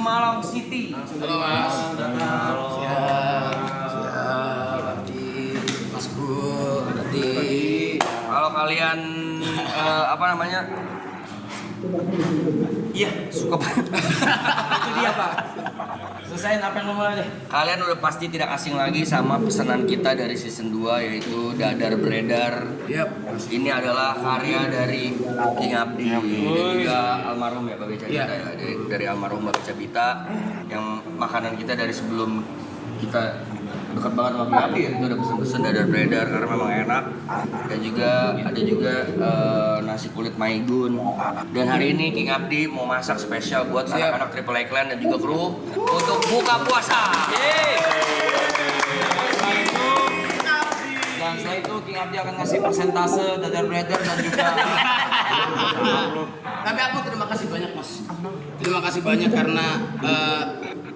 Malang City. Halo Mas. Siap. Mas Gu, Kalau kalian apa namanya? Iya, suka banget. Itu dia Pak. Selesain apa yang lo mulai deh. Kalian udah pasti tidak asing lagi sama pesanan kita dari season 2 yaitu Dadar Beredar. Yap. Ini adalah karya dari King Abdi dan juga almarhum ya Babe Cabita ya. Dari almarhum Babe Cabita yang makanan kita dari sebelum kita dekat banget sama King Abdi ya. Itu ada pesan-pesan Dadar Beredar karena memang enak. Dan juga ada juga nasi kulit Maigun. Dan hari ini King Abdi mau masak spesial buat anak-anak Triple A Clan dan juga kru untuk buka puasa. Dan setelah itu King Abdi akan ngasih persentase Dadar Beredar dan juga. Tapi aku terima kasih banyak Mas. Terima kasih banyak karena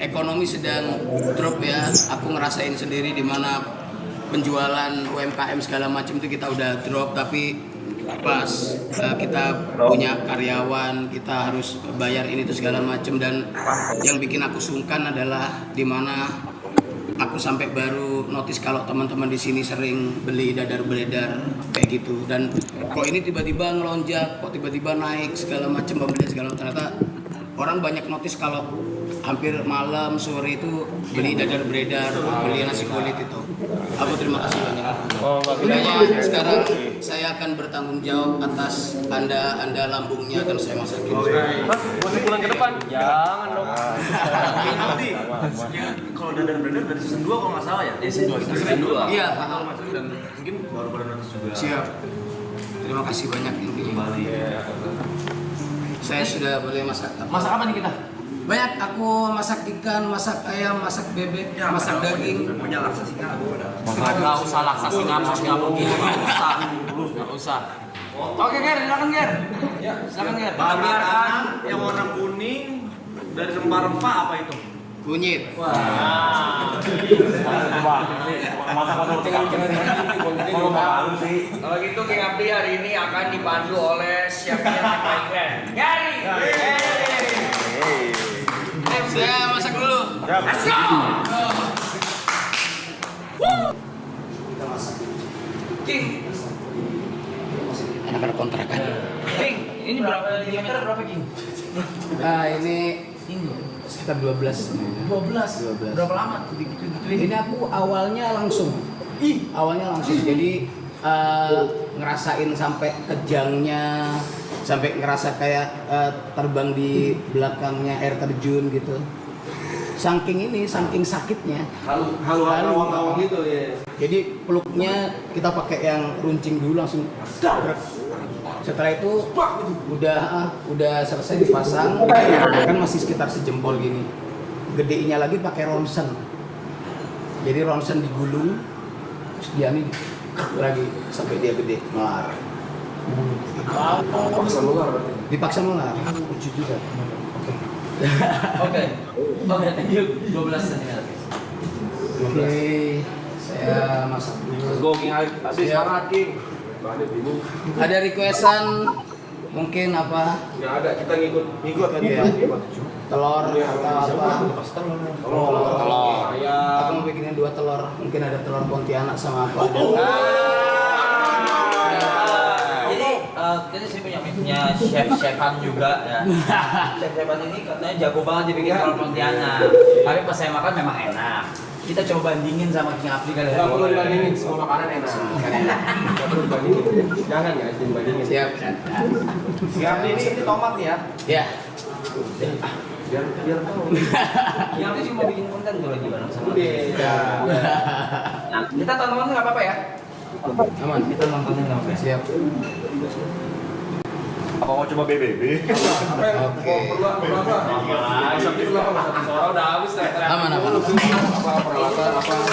ekonomi sedang drop ya. Aku ngerasain sendiri di mana penjualan UMKM segala macam itu kita udah drop, tapi pas kita punya karyawan, kita harus bayar ini tuh segala macam. Dan yang bikin aku sungkan adalah di mana aku sampai baru notice kalau teman-teman di sini sering beli Dadar Beredar kayak gitu, dan kok ini tiba-tiba ngelonjak, kok tiba-tiba naik segala macam pembelian segala macam. Ternyata orang banyak notice kalau hampir malam sore itu beli Dadar Beredar, beli nasi kulit itu. Aku terima kasih banyak. Makanya sekarang saya akan bertanggung jawab atas anda lambungnya akan saya masakin. Masih pulang ke depan? Jangan dong. Nanti kalau Dadar Beredar dari season 2 kalau nggak salah ya? Season 2. Iya. Dan mungkin baru pada notice juga. Siap. Terima kasih banyak intinya. Saya sudah boleh masak. Masak apa nih kita? Banyak, aku masak ikan, masak ayam, masak bebek, masak daging. Punya laksa singa aku ada. Nggak usah laksa singa, nggak usah. Oke Ger, silakan Ger. Silakan Ger. Bahan makanan yang warna kuning dari rempah-rempah apa itu? Kunyit. Kalau gitu King Abdi hari ini akan dipandu oleh chefnya Triple A Clan. Gary. Saya masak dulu. Let's go. King. Anak-anak kontrakan. King, ini berapa diameter berapa King? Ini sekitar 12. 12. Berapa lama tuh gitu-gituin? Ini aku awalnya langsung. Jadi ngerasain sampai kejangnya, sampai ngerasa kayak terbang di belakangnya air terjun gitu. Saking sakitnya. Halu gitu ya. Jadi peluknya kita pakai yang runcing dulu langsung. Setelah itu udah selesai dipasang, kan masih sekitar sejempol gini. Gedenya lagi pakai ronsen. Jadi ronsen digulung, terus dia nih lagi sampai dia gede melar. Dipaksa melar. Lucu juga. Oke, thank you. 12 cm. Oke, saya masak dulu. Let's go King Abdi, semangat King. Ada requestan mungkin apa? Nggak ada, kita ngikut Ya. Telur atau apa? Telur. Aku mau bikinin 2 telur. Mungkin ada telur Pontianak sama apa? Jadi kita sih punya chef-chefan juga ya. Chef-chefan ini katanya jago banget dibikin telur Pontianak. Tapi pas saya makan memang enak. Kita coba bandingin sama King Abdi kali ya. Nggak perlu dibandingin, semua makanan enak. Nggak perlu dibandingin. Jangan ya, dibandingin. Siap. Siap nih, ini tomat nih ya. Ya. Biar tahu. King Abdi cuma bikin konten tuh lagi bareng sama. Beda. Nah, kita tonton nggak apa-apa ya? Aman. Kita nontonin nggak apa-apa. Siap. Apa mau coba BBB? Oke. Perlu apa? Sabtu perlu apa? Soalnya udah habis lah. Aman. Apa peralatan apa?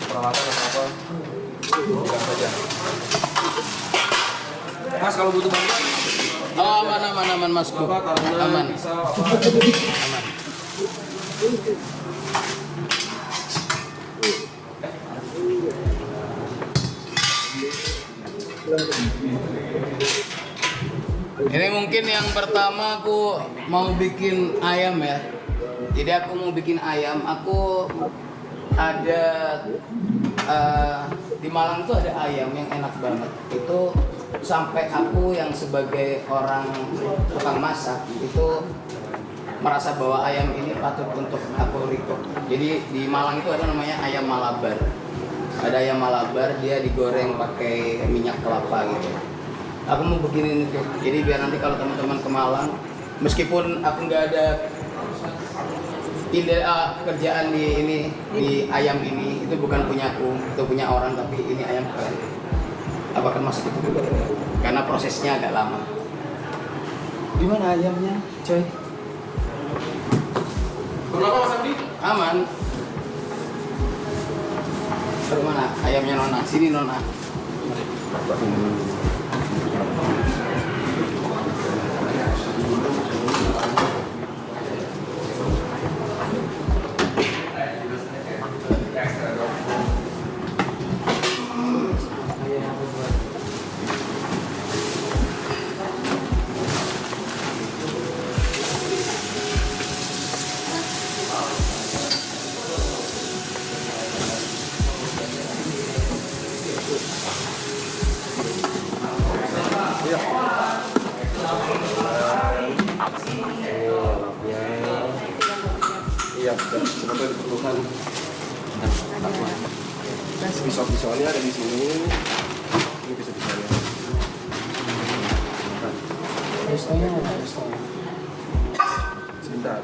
Peralatan apa? Bukan saja. Mas kalau butuh bantuan Aman Mas Bro. Aman. Pisau apa? Aman. Ini mungkin yang pertama aku mau bikin ayam ya. Jadi aku mau bikin ayam. Aku ada di Malang tuh ada ayam yang enak banget. Itu sampai aku yang sebagai orang tukang masak itu merasa bahwa ayam ini patut untuk aku record. Jadi di Malang itu ada namanya ayam Malabar. Ada ayam Malabar, dia digoreng pakai minyak kelapa gitu. Aku mau begini itu. Jadi biar nanti kalau teman-teman ke Malang, meskipun aku nggak ada pekerjaan di ayam ini, itu bukan punyaku, itu punya orang, tapi ini ayam keren. Aku akan masak itu dulu karena prosesnya agak lama. Gimana ayamnya, coy? Berapa Mas Abdi? Aman. Terus mana ayamnya Nona? Sini Nona. Iya, sebetulnya diperlukan. Pisau-pisaunya ada di sini. Ini pisau-pisaunya. Sebentar.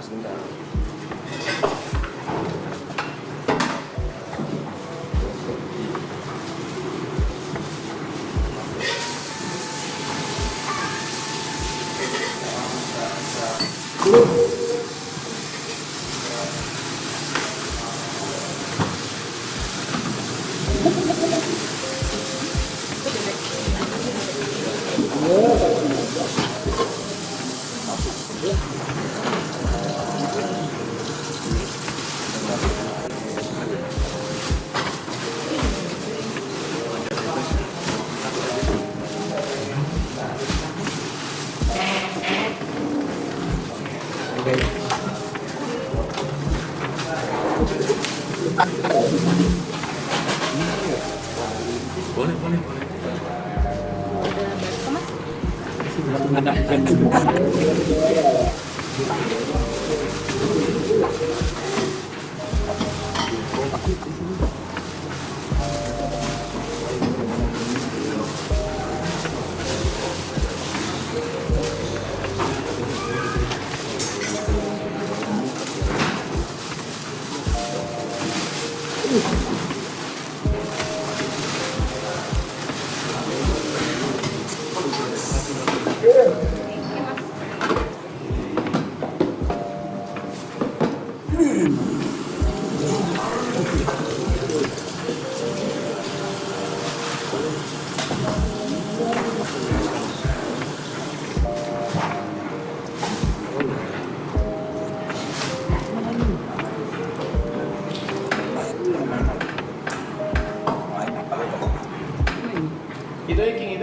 Itu King.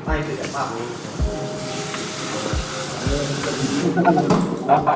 Nah itu ya, maaf. Nah.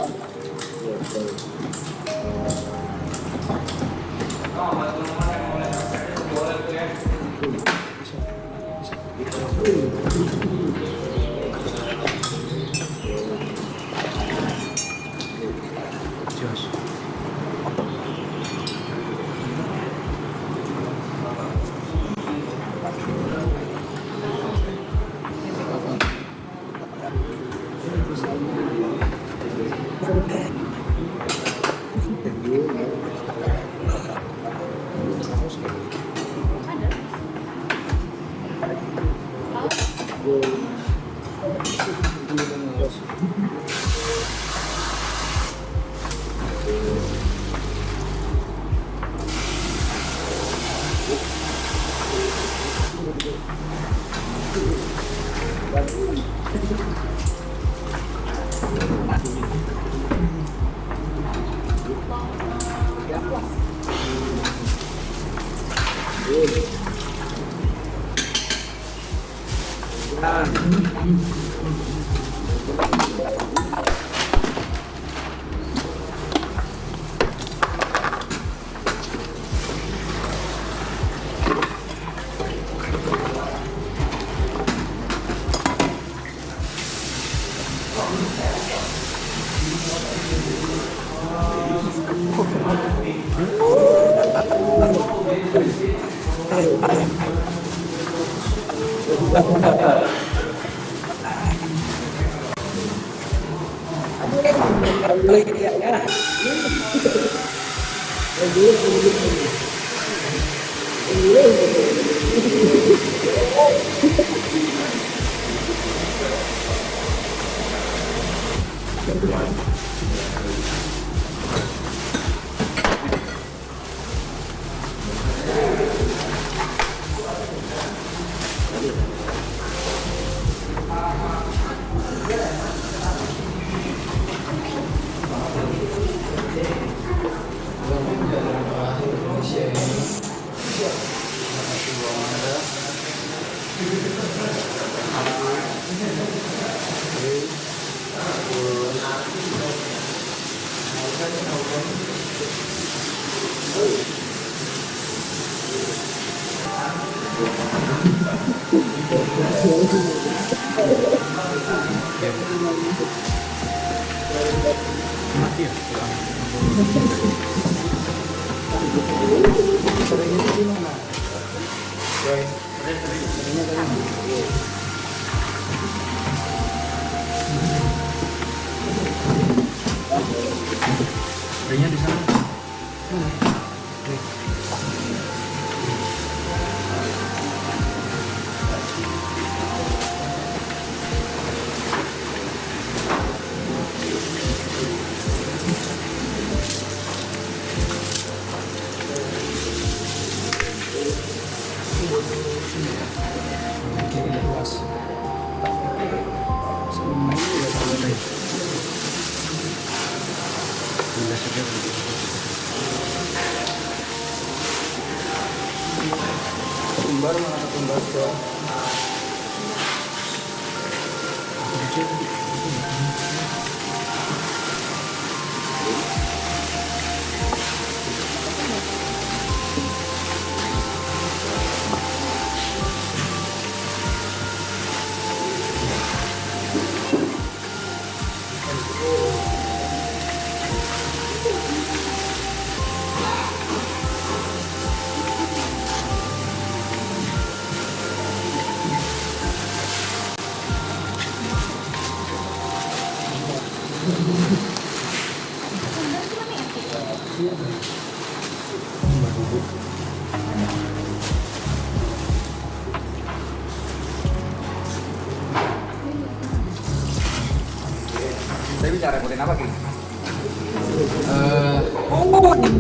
Saya bisa repotin apa, Ki?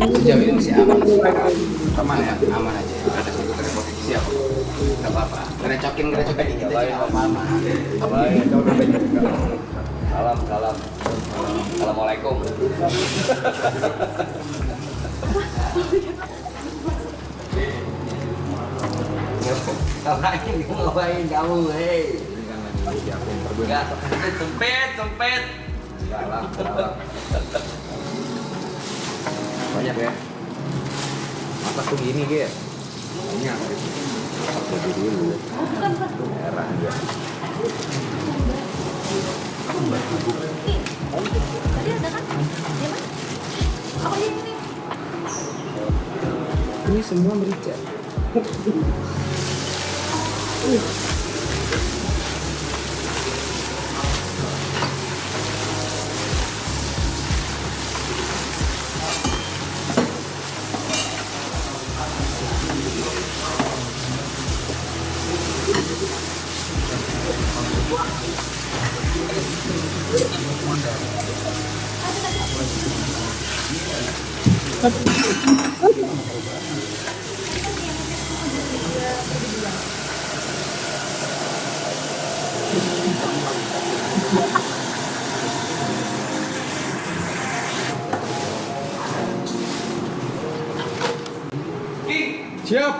Sejauh ini masih aman. Aman ya? Aman aja. Ada satu repotin siap. Gak apa-apa. Ngerecokin dikit aja gak apa-apa. Baik, salam, salam. Assalamualaikum. Ngapain kamu, hei? Enggak, sempit. Salam. Banyak ya. Atas tuh gini Ge. Banyak. Aku dulu. Merah dia. Tadi ada kan? Dia mana? Aku ini. Ini semua merica. Siap.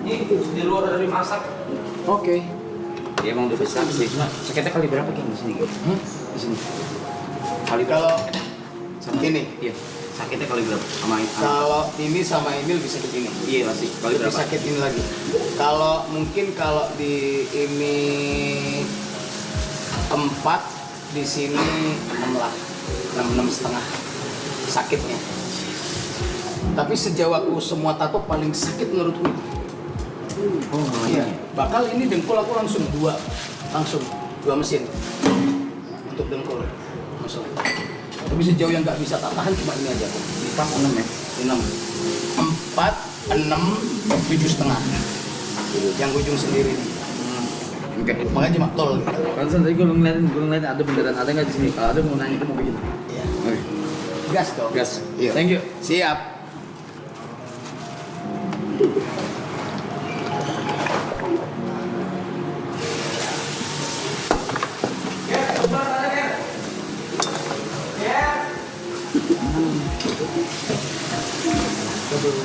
Ini di luar dari masak. Oke. Dia emang udah besar sih, cuma sakitnya kali berapa King di sini King? Di sini. Kali Kalau ini, iya. Sakitnya kali berapa? Sama kalau ini sama ini lebih sakit ini. iya masih kali Lebih berapa? sakit ini lagi. Kalau mungkin kalau di ini 4, di sini 6 lah, 6,5 sakitnya. Tapi sejauh aku semua tato paling sakit menurutku. Oh iya. Bakal ini dengkul aku langsung dua mesin untuk dengkul langsung. Tapi sejauh yang nggak bisa tak tahan cuma ini aja kok. 4, 6 ya? 6, 4, 6, 7,5. Yang ujung sendiri nih. Oke, makanya cuma tol. Pantesan tadi gue ngeliatin ada beneran ada nggak di sini? Kalau ada mau nanya itu mau bikin. Iya. Oke. Gas dong. Gas. Iya. Thank you. Siap.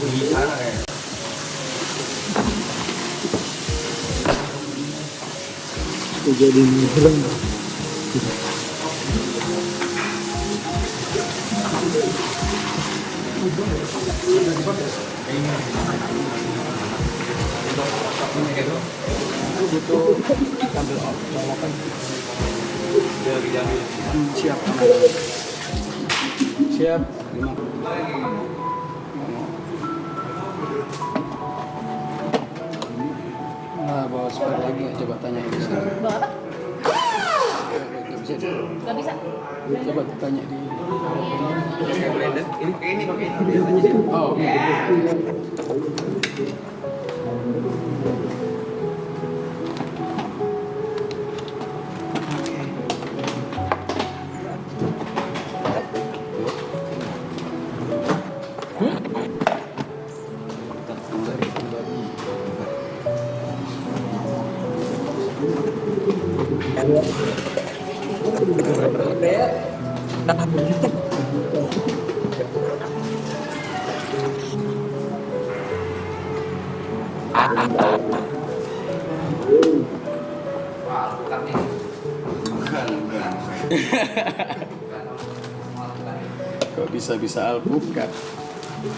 Di sana kayak. Siap. Siap. Nah, bawa spare lagi nggak? Coba tanya di sana. Bawa apa? Nggak bisa deh. Gak bisa. Coba tanya di. Ini pakai ini. Oh, oke. Kok bisa alpukat? Oke.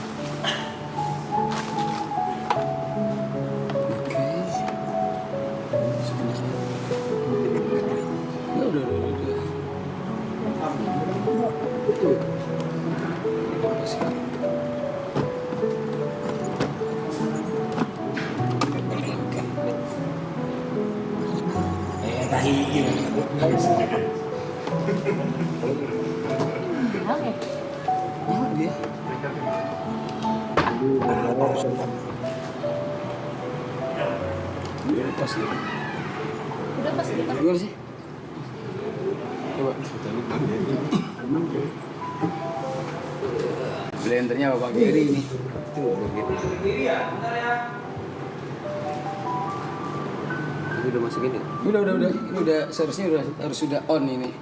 Udah. Oke. Oh, dia. Dia lepas ya. Udah pas gitu. Gimana sih? Coba. Blendernya bapak kiri ini. Ini udah masukin ya? Udah. Ini udah seharusnya harus sudah on ini.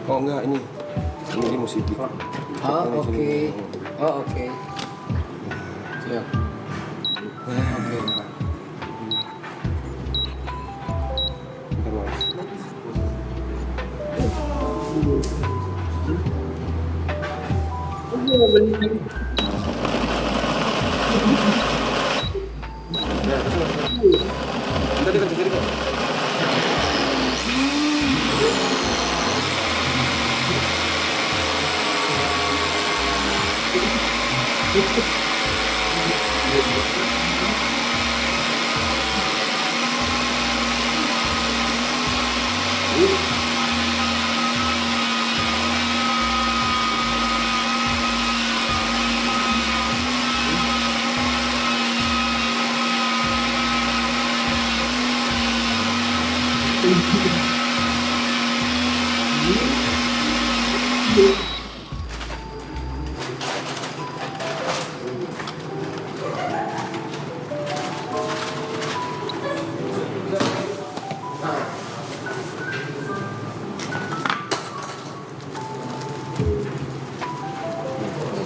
Oh enggak ini. Ini musik. Oh, oke. Oh, oke. Siap. Oke. Bentar, Mas. Bentar, dia kan sendiri kok.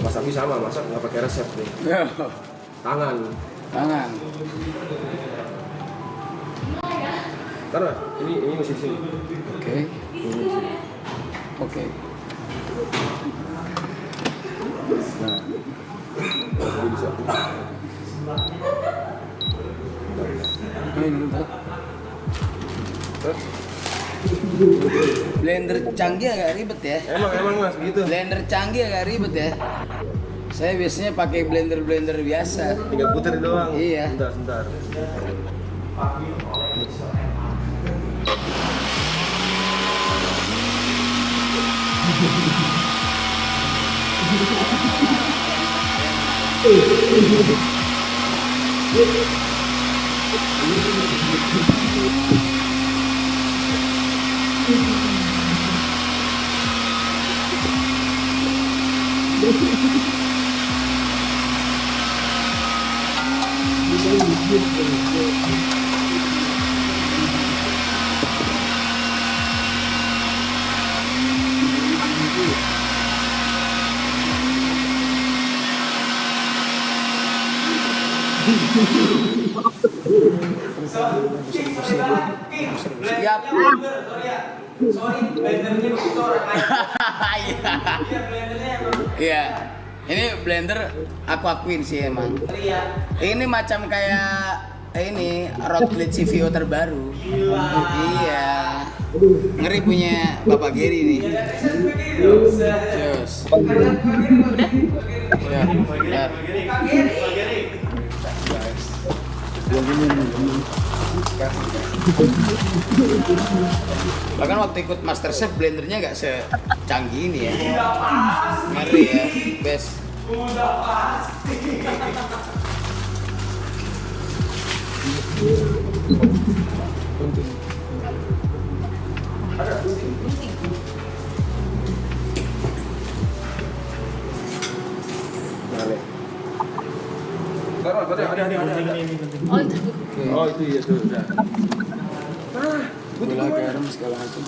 Masaknya sama, masak nggak pakai resep nih. Tangan. Tangan. Taruh, ini mesti sini. Oke. Oke. Nah, ini bisa. Ini dulu, Pak. Blender canggih agak ribet ya. Emang mas begitu. Blender canggih agak ribet ya. Saya biasanya pakai blender biasa. Tinggal putar doang. Iya. Sebentar. Siap. Iya. Ini blender aku akuin sih emang. Ini macam kayak ini Rode Blade CVO terbaru. Iya. Ngeri punya Bapak Geri nih. Yes. Ya, ya. Bahkan waktu ikut MasterChef blendernya nggak secanggih ini ya. Ngeri ya, best. Taruh, ada. Oh itu. Oh itu iya tuh udah. Gula garam segala macam.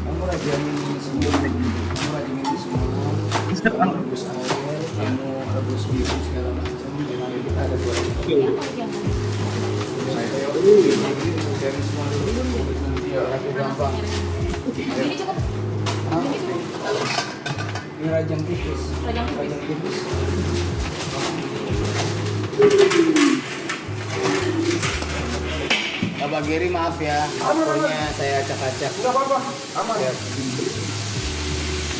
Kamu rajamin ini semua. Kamu rebus air, kamu rebus biru segala macam. Nanti kita ada dua. Dari semua dulu nanti ya aku gampang. Ini cukup. Ini rajang tipis. Rajang tipis. Bapak Geri maaf ya, akurnya saya acak-acak. Enggak apa-apa, aman ya.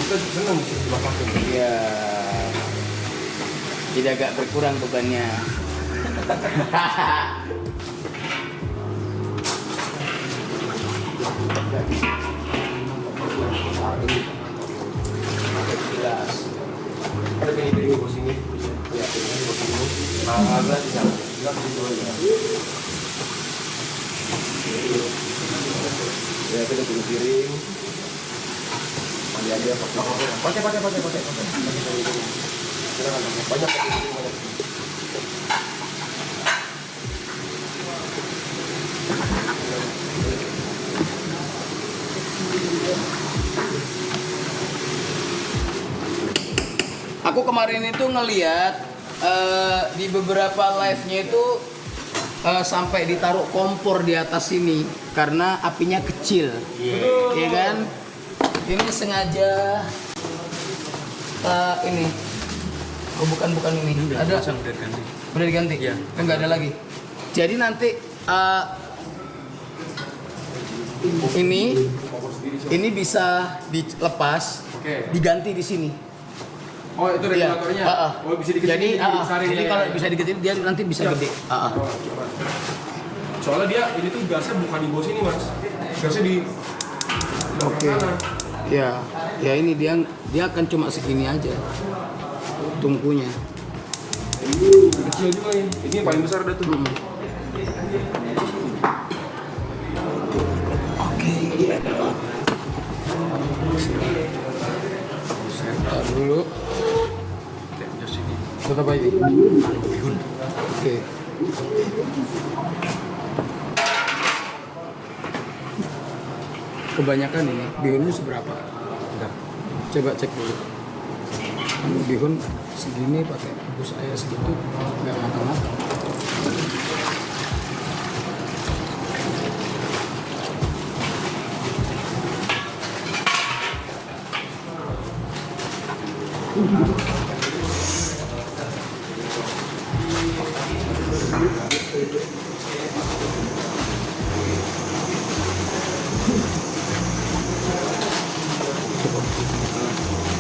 Kita senang di sini bakal. Iya. Tidak agak berkurang bebannya. Jelas. Ada piring di bos ini. Ya, piring di bos ini. Agak di sana. Enggak di dua ya. Ya, kita pilih piring. Mandi aja pakai. Banyak pakai piring banyak. Aku kemarin itu ngeliat di beberapa live-nya itu sampai ditaruh kompor di atas sini karena apinya kecil, iya kan? Ini sengaja ini, oh bukan ini, ada udah diganti, ya? Enggak ada lagi. Jadi nanti ini bisa dilepas, diganti di sini. Oh itu regulatornya? Oh bisa dikecilin, Jadi kalau bisa dikecilin dia nanti bisa gede. Soalnya dia ini tuh gasnya bukan di bawah sini mas, gasnya di kanan. Ya ini dia akan cuma segini aja tungkunya. Kecil juga nih, ini yang paling besar dah tuh. Oke. Dulu. Tetap aja. Bihun. Oke. Kebanyakan ini bihunnya seberapa? Coba cek dulu. Bihun segini pakai bus air segitu nggak matang-matang.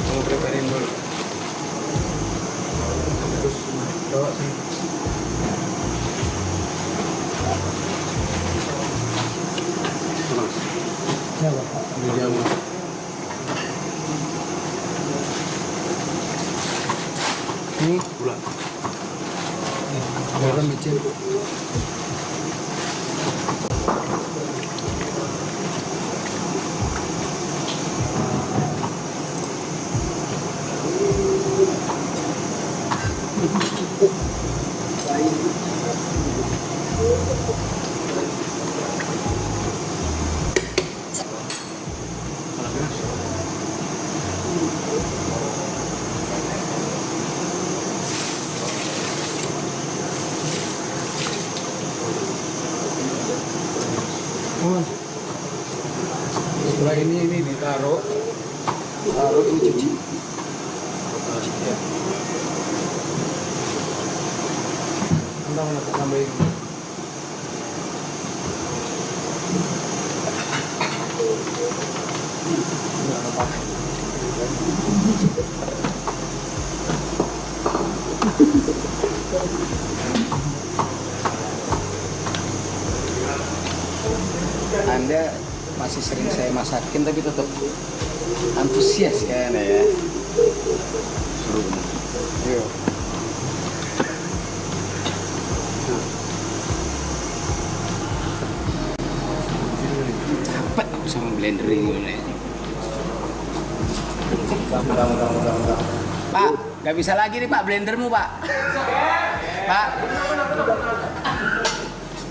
Mau preparein dulu. Terus bawa sini. Ya, Pak. Ambil jamu. Ini gula. Garam micin. Setelah ini ditaruh ini cuci. Ya. Tambahin. Anda masih sering saya masakin tapi tetap antusias kayaknya ya. Seru. Yuk. Capek aku sama blender ini. Pak, nggak bisa lagi nih Pak blendermu Pak. Pak.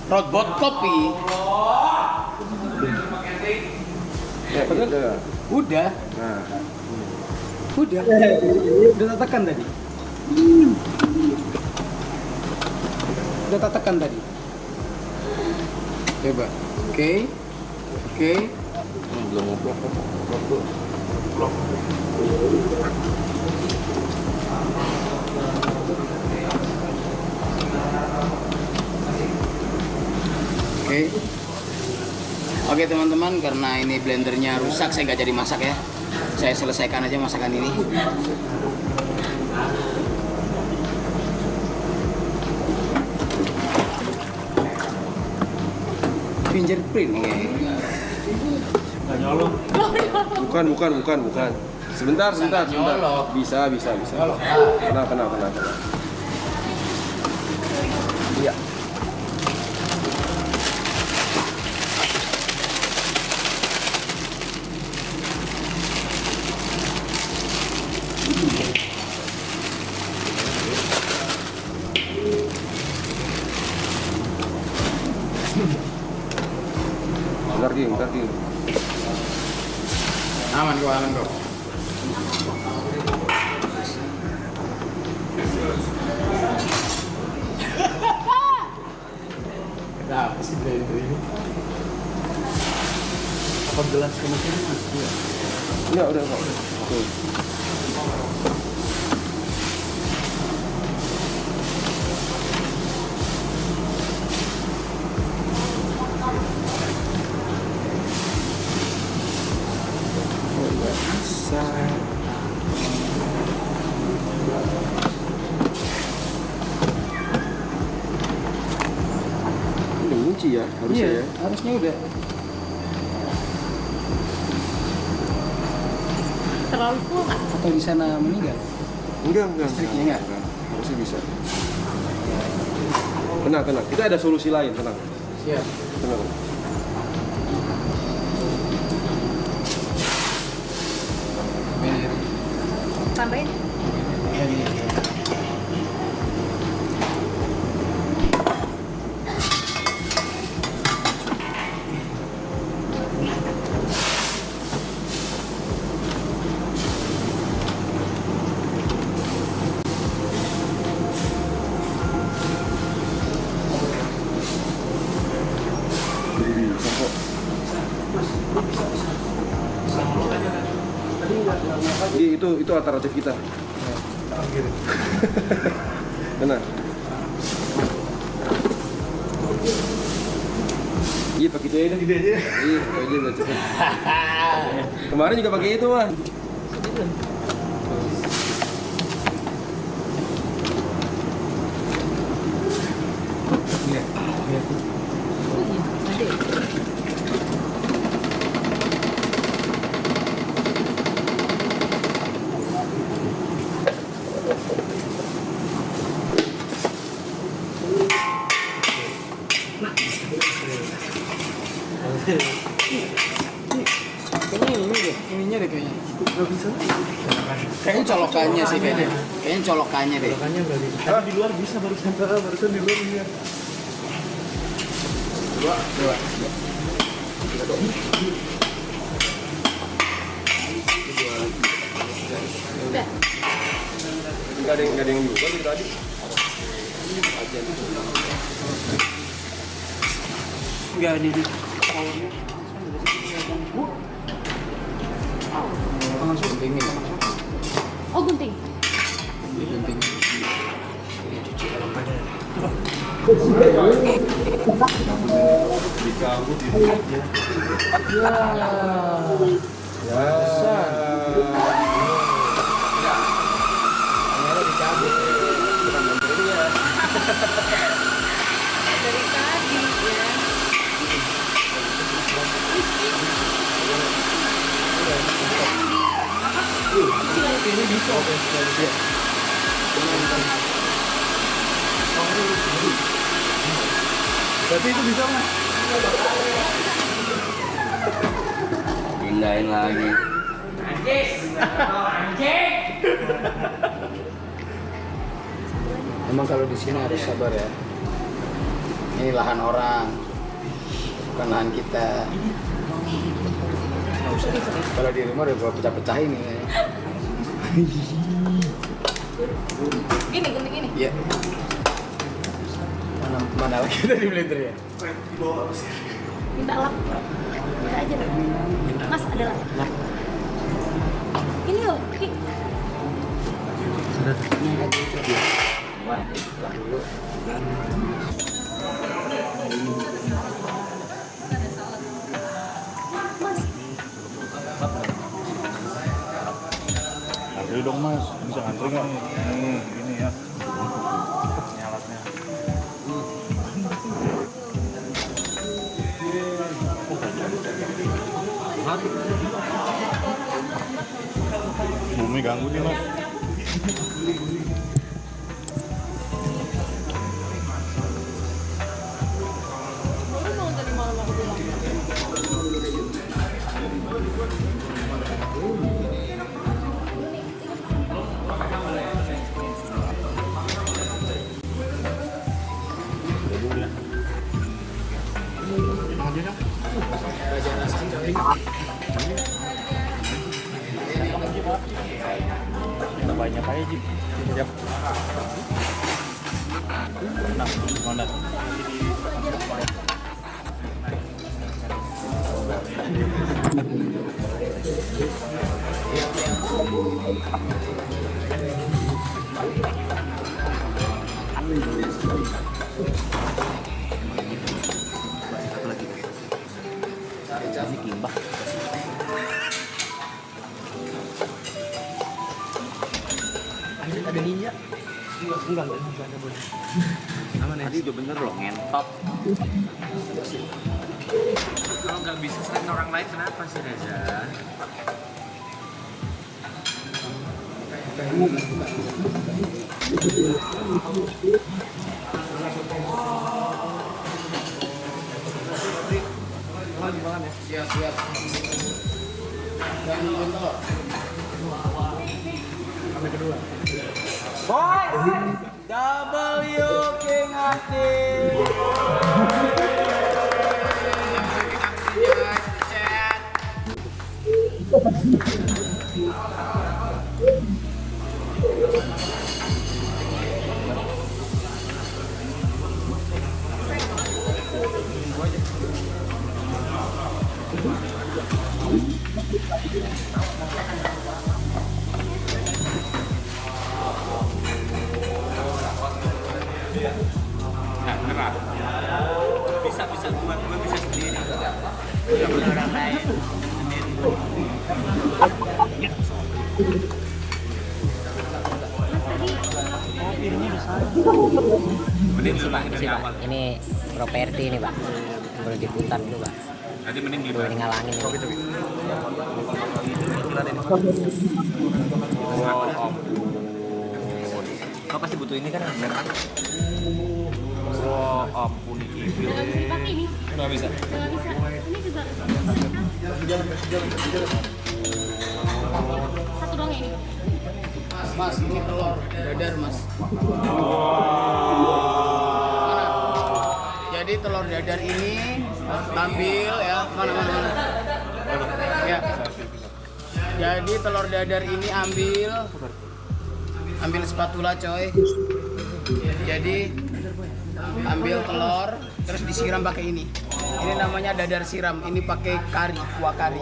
Robot kopi. Ya, udah. Udah. Nah. Udah tekan tadi. Udah tekan tadi. Coba. Oke. Belum ngobrol. Oke teman-teman, karena ini blendernya rusak, saya nggak jadi masak ya. Saya selesaikan aja masakan ini. Fingerprint nih. Bukan. Sebentar. Nyolok. Bisa. Nyolok. Kenal. Iya. Bentar, Ging. Aman kok. Kenapa sih blender ini? Apa gelas kemungkinan Mas? Iya, udah kok. Tuh. Udah kunci ya, harusnya ya. Harusnya udah. Terlalu full nggak? Atau di sana meninggal? Enggak. Listriknya enggak? Harusnya bisa. Tenang. Kita ada solusi lain, tenang. Siap. Tenang. Tambahin. Iya. Jadi itu alternatif kita. Benar. Iya pakai itu aja. Iya, pakai aja udah cukup. Kemarin juga pakai itu mah. Ininya deh kayaknya. Kayaknya colokannya sih kayaknya. Kayaknya colokannya deh. Di luar bisa barusan di luar bisa. Dua. Udah. Enggak ada yang juga dari tadi. Enggak ini. Guntingin. Oh, gunting. Gunting. Dari tadi ya. Ini bisa. Berarti itu bisa mas? Pindahin lagi. Emang kalau di sini harus sabar ya. Ini lahan orang, bukan lahan kita. Kalau di rumah udah gua pecah-pecahin nih. Gini, gunting ini. Iya. Mana lagi tadi blender ya? Minta lap. Minta aja. Mas, ada lap. Ini loh, Ki. Antri dong mas, bisa antri nggak nih? Ini ya. Ini alatnya. Bumi ganggu nih mas. Baru bangun tadi malam aku bilang. Banyak aja Jip. Siap. Nah, mana? Ada ninja? Enggak ada boleh. Aman ya? Tadi udah bener loh, ngentot. Kalau nggak bisa selain orang lain kenapa sih Reza? Siap. Jangan bentar. Sampai kedua. Boys, W King Hati. Nggak keras. Bisa buat gue bisa sendiri. Nggak perlu orang lain. Mending sih Pak, dari awal. Ini properti ini Pak, boleh diputar dulu Pak, Nanti mending di boleh ngalangin. Kau pasti butuh ini kan? Wah, ampun ini. Nggak bisa dipakai ini. Nggak bisa. Nggak bisa. Ini juga. Satu doang ya ini. Mas, ini telur dadar mas. Mana? Jadi telur dadar ini ambil ya, mana. Ya. Jadi telur dadar ini ambil spatula coy. Jadi ambil telur terus disiram pakai ini. Ini namanya dadar siram. Ini pakai kari, kuah kari.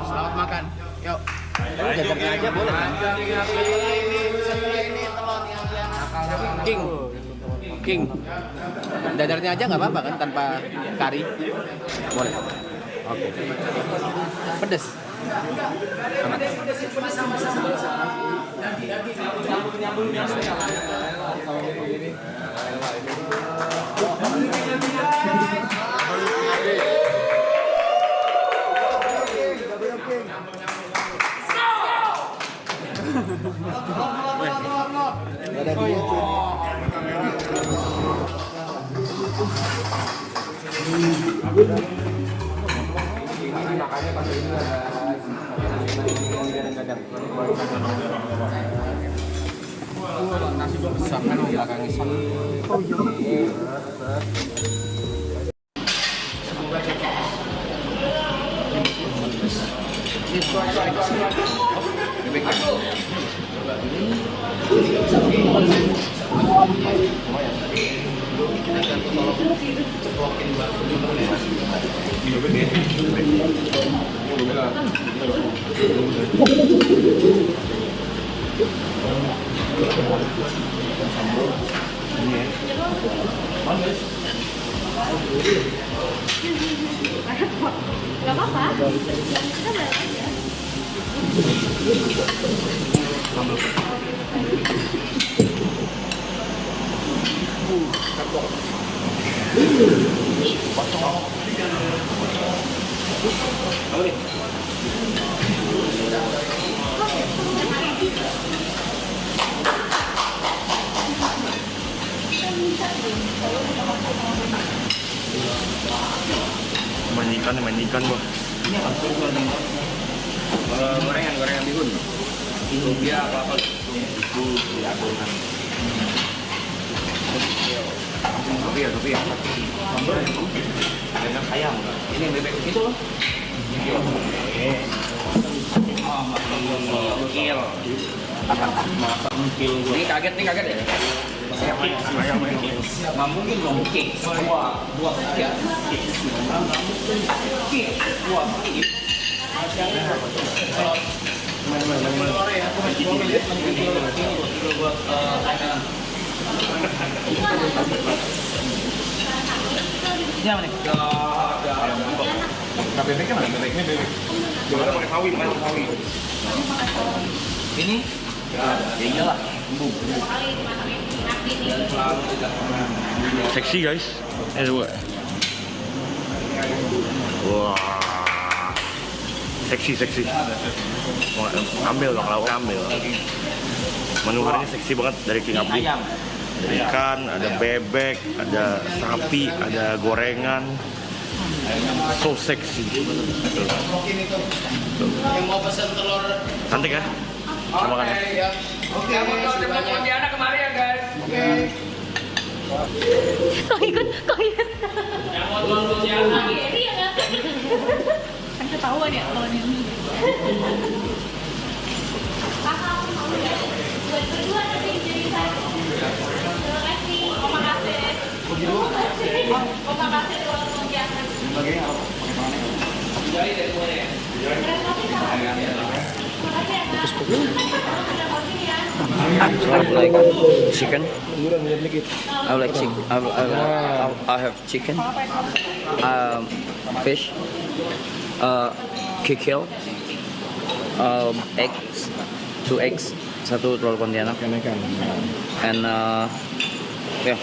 Selamat makan. Yuk. Dadarnya aja boleh. Ini telur yang King. Dadarnya aja nggak apa-apa kan tanpa kari? Boleh. Oke. Pedes. Nggak apa-apa. Kita bayar aja. Main ikan gua. Gorengan bihun. Lumpia apa itu diadonan. Kopi ya. Dengan ayam. Ini yang bebek itu loh. Ini kaget ya. Ayam ini. Nggak mungkin dong, cake. Buah cake. Ini apa nih? Bebeknya mana? Bebeknya bebek. Gimana pakai sawi? Ini? Ya iyalah. Seksi guys. Dua. Wah. Seksi. Mau ambil dong, lauk ambil. Menu hari ini seksi banget dari King Abdi. Ayam. Ada ikan, ada bebek, ada sapi, ada gorengan. So seksi. yang mau pesan telur. Cantik ya? Terima kasih. Oke, makasih banyak. Pontianak kemari ya guys. Kok ikut? Yang mau tuan Pontianak. Iya nggak? Kan ketahuan ya kalau ini. Kakak aku mau ya. Buat berdua nanti jadi satu. Terima kasih. Oma kasih. Oma kasih tuan Pontianak. Terima kasih ya. Terima kasih ya. like chicken. I like chicken. I have chicken. Fish. Kikil. Eggs. 2 eggs. 1 telur pontianak. And yeah.